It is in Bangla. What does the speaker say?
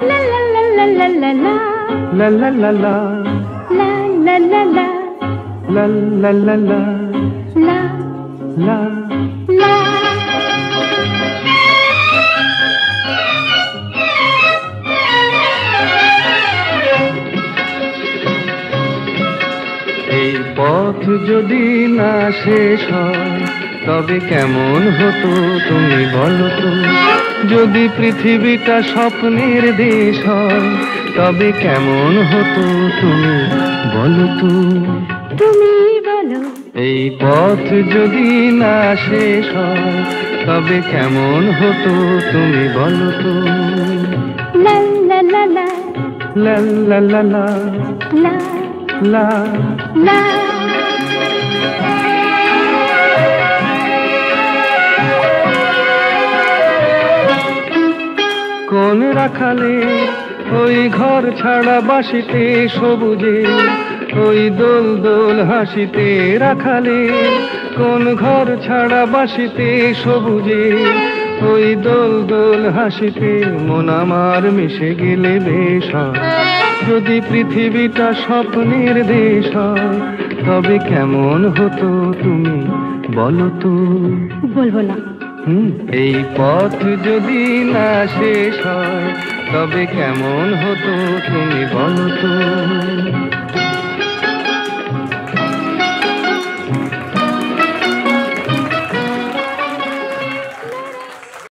La la la la la la la. La la la la. La la la la. La la la la. La La. la. এই পথ যদি না শেষ হয় তবে কেমন হতো তুমি বলো তো। যদি পৃথিবীটা স্বপ্নের দেশ হয় তবে কেমন হতো তুমি বলো তো। তুমি বলো। এই পথ যদি না শেষ হয় তবে কেমন হতো তুমি বলো তো। La la la la. লা লা লা লা। La লা। la. কোন রাখালে ওই ঘর ছাড়া বাসিতে সবুজে, ওই দোল দোল হাসিতে রাখালে। কোন ঘর ছাড়া বাসিতে সবুজে, ওই দোল দোল হাসিতে মন আমার মিশে গেলে বেশ হয়। যদি পৃথিবীটা স্বপ্নের দেশ হয় তবে কেমন হতো তুমি বলো তো। বলবো না। এই পথ যদি না শেষ হয় তবে কেমন হতো তুমি বলো তো।